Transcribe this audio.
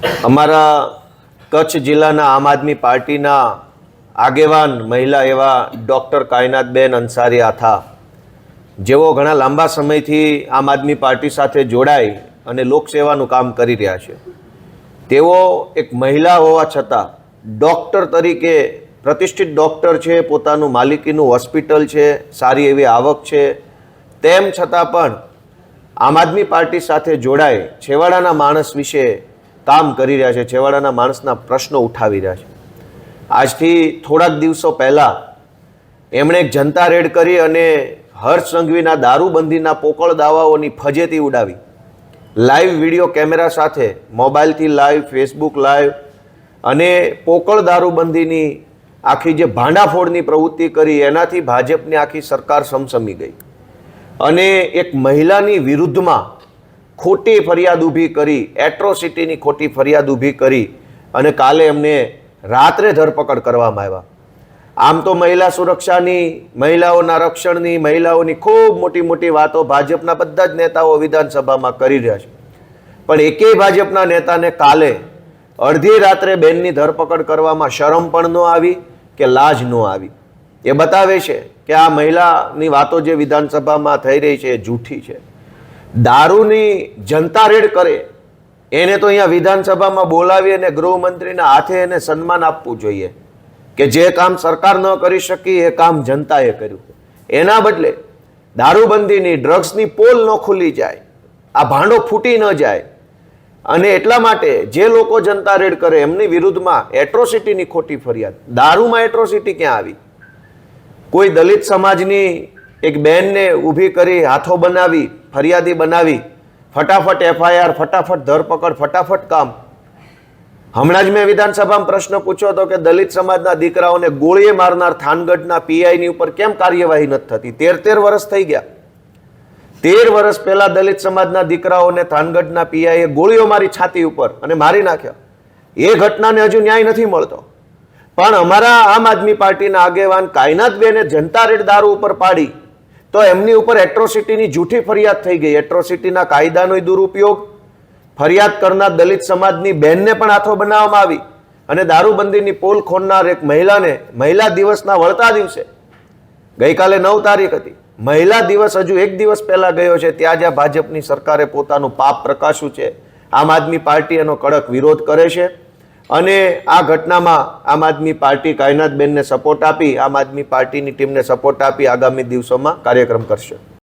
અમારા કચ્છ જિલ્લાના આમ આદમી પાર્ટીના આગેવાન મહિલા એવા ડૉક્ટર કાયનાતબેન અંસારી આથા, જેઓ ઘણા લાંબા સમયથી આમ આદમી પાર્ટી સાથે જોડાઈ અને લોકસેવાનું કામ કરી રહ્યા છે. તેઓ એક મહિલા હોવા છતાં ડૉક્ટર તરીકે પ્રતિષ્ઠિત ડૉક્ટર છે, પોતાનું માલિકીનું હોસ્પિટલ છે, સારી એવી આવક છે, તેમ છતાં પણ આમ આદમી પાર્ટી સાથે જોડાઈ છેવાડાના માણસ વિશે કામ કરી રહ્યા છે, છેવાડાના માણસના પ્રશ્નો ઉઠાવી રહ્યા છે. આજથી થોડાક દિવસો પહેલાં એમણે એક જનતા રેડ કરી અને હર્ષ સંઘવીના દારૂબંધીના પોકળ દાવાઓની ફજેતી ઉડાવી. લાઈવ વિડીયો કેમેરા સાથે, મોબાઈલથી લાઈવ, ફેસબુક લાઈવ અને પોકળ દારૂબંધીની આખી જે ભાંડાફોડની પ્રવૃત્તિ કરી, એનાથી ભાજપની આખી સરકાર સમસમી ગઈ અને એક મહિલાની વિરુદ્ધમાં ખોટી ફરિયાદ ઊભી કરી, એટ્રોસિટીની ખોટી ફરિયાદ ઊભી કરી અને કાલે એમને રાત્રે ધરપકડ કરવામાં આવ્યા. આમ તો મહિલા સુરક્ષાની, મહિલાઓના રક્ષણની, મહિલાઓની ખૂબ મોટી મોટી વાતો ભાજપના બધા જ નેતાઓ વિધાનસભામાં કરી રહ્યા છે, પણ એકેય ભાજપના નેતાને કાલે અડધી રાત્રે બેનની ધરપકડ કરવામાં શરમ પણ ન આવી કે લાજ ન આવી. એ બતાવે છે કે આ મહિલાની વાતો જે વિધાનસભામાં થઈ રહી છે એ જૂઠી છે. દારૂની જનતા રેડ કરે એને તો અહીંયા વિધાનસભામાં બોલાવી અને ગૃહમંત્રીના હાથે એને સન્માન આપવું જોઈએ કે જે કામ સરકાર ન કરી શકી એ કામ જનતાએ કર્યું. એના બદલે દારૂબંધીની, ડ્રગ્સની પોલ ન ખુલી જાય, આ ભાંડો ફૂટી ન જાય, અને એટલા માટે જે લોકો જનતા રેડ કરે એમની વિરુદ્ધમાં એટ્રોસિટીની ખોટી ફરિયાદ. દારૂમાં એટ્રોસિટી ક્યાં આવી? કોઈ દલિત સમાજની એક બહેનને ઊભી કરી, હાથો બનાવી, ફરિયાદી બનાવી, ફટાફટ એફઆઈઆર, ફટાફટ ધરપકડ, ફટાફટ કામ. હમણાં જ મેં વિધાનસભામાં પ્રશ્ન પૂછ્યો હતો કે દલિત સમાજના દીકરાઓને ગોળીએ મારનાર થાનગઢના પીઆઈની ઉપર કેમ કાર્યવાહી નથી થતી? 13 વર્ષ થઈ ગયા. 13 વર્ષ પહેલા દલિત સમાજના દીકરાઓને થાનગઢના પીઆઈએ ગોળીઓ મારી છાતી ઉપર અને મારી નાખ્યા. એ ઘટનાને હજુ ન્યાય નથી મળતો. પણ અમારા આમ આદમી પાર્ટીના આગેવાન કાયનાતબેને જનતા રેડ દારૂ ઉપર પાડી તો એમની ઉપર એટ્રોસિટીની જૂઠી ફરિયાદ થઈ ગઈ. એટ્રોસિટીના કાયદાનો દુરુપયોગ, ફરિયાદ કરનાર દલિત સમાજની બહેનને પણ હાથો બનાવવામાં આવી અને દારૂબંધીની પોલ ખોલનાર એક મહિલાને મહિલા દિવસના વળતા દિવસે, ગઈકાલે 9 તારીખ હતી, મહિલા દિવસ હજુ એક દિવસ પહેલા ગયો છે, ત્યાં જ્યાં ભાજપની સરકારે પોતાનું પાપ પ્રકાશ્યું છે. આમ આદમી પાર્ટી એનો કડક વિરોધ કરે છે અને આ ઘટનામાં આમ આદમી પાર્ટી કાયનાતબેનને સપોર્ટ આપી, આમ આદમી પાર્ટીની ટીમને સપોર્ટ આપી આગામી દિવસોમાં કાર્યક્રમ કરશે.